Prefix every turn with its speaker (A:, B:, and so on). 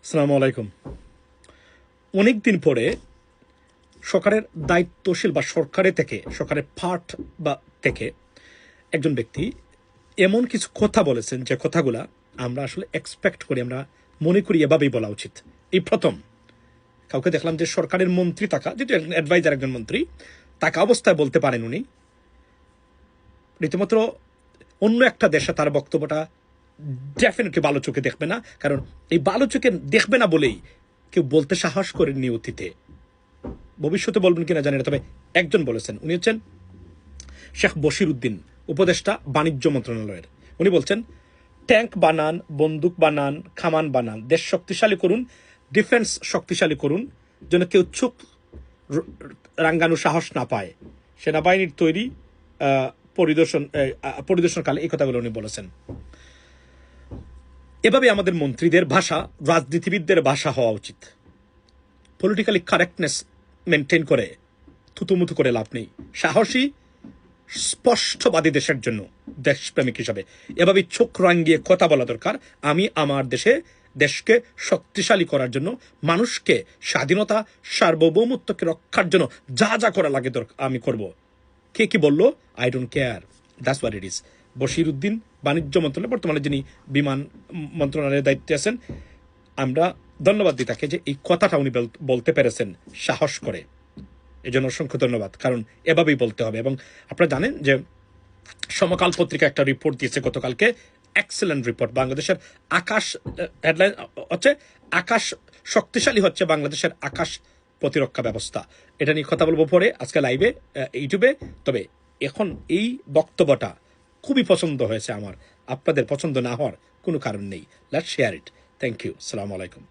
A: আসসালামু আলাইকুম। অনেকদিন পরে সরকারের দায়িত্বশীল বা সরকারের পার্ট বা থেকে একজন ব্যক্তি এমন কিছু কথা বলেছেন যে কথাগুলা আমরা আসলে এক্সপেক্ট করি, আমরা মনে করি এভাবেই বলা উচিত। এই প্রথম কাউকে দেখলাম যে সরকারের মন্ত্রী থাকা, যেহেতু অ্যাডভাইজার একজন মন্ত্রী, তাকে অবস্থায় বলতে পারেন উনি রীতিমাত্র অন্য একটা দেশে তার বক্তব্যটা ডেফিনেটলি ভালো চোখে দেখবে না, কারণ এই ভালো চোখে দেখবে না বলেই কেউ বলতে সাহস করেননি অতীতে। ভবিষ্যতে বলবেন কিনা জানি না, তবে একজন বলেছেন, উনি হচ্ছেন শেখ বশির উদ্দিন, উপদেষ্টা বাণিজ্য মন্ত্রণালয়ের। উনি বলছেন, ট্যাঙ্ক বানান, বন্দুক বানান, কামান বানান, দেশ শক্তিশালী করুন, ডিফেন্স শক্তিশালী করুন, যেন কেউ চোখ রাঙ্গানোর সাহস না পায়। সেনাবাহিনীর তৈরি পরিদর্শনকালে এই কথাগুলো উনি বলেছেন। এভাবে আমাদের মন্ত্রীদের ভাষা রাজনীতিবিদদের ভাষা হওয়া উচিত। পলিটিক্যালি কারেক্টনেস মেনটেন করে থুতুমুতু করে লাভ নেই। সাহসী স্পষ্টবাদী দেশের জন্য দেশপ্রেমিক হিসাবে এভাবে চোখ রাঙ্গিয়ে কথা বলা দরকার। আমি আমার দেশকে শক্তিশালী করার জন্য, মানুষকে স্বাধীনতা সার্বভৌমত্বকে রক্ষার জন্য যা যা করা লাগে আমি করব। কে কি বললো, I don't care, that's what it is. Bashir Uddin বাণিজ্য মন্ত্রণালয়, বর্তমানে যিনি বিমান মন্ত্রণালয়ের দায়িত্বে আছেন, আমরা ধন্যবাদ দিই তাকে যে এই কথাটা উনি বলতে পেরেছেন সাহস করে। এই জন্য অসংখ্য ধন্যবাদ, কারণ এভাবেই বলতে হবে। এবং আপনারা জানেন যে সমকাল পত্রিকা একটা রিপোর্ট দিয়েছে গতকালকে, এক্সেলেন্ট রিপোর্ট। বাংলাদেশের আকাশ, হেডলাইন হচ্ছে আকাশ শক্তিশালী হচ্ছে বাংলাদেশের আকাশ প্রতিরক্ষা ব্যবস্থা। এটা নিয়ে কথা বলবো পরে আজকে লাইভে, ইউটিউবে। তবে এখন এই বক্তব্যটা খুবই পছন্দ হয়েছে আমার। আপনাদের পছন্দ না হওয়ার কোনো কারণ নেই। Let's share it. Thank you. আসসালামু আলাইকুম।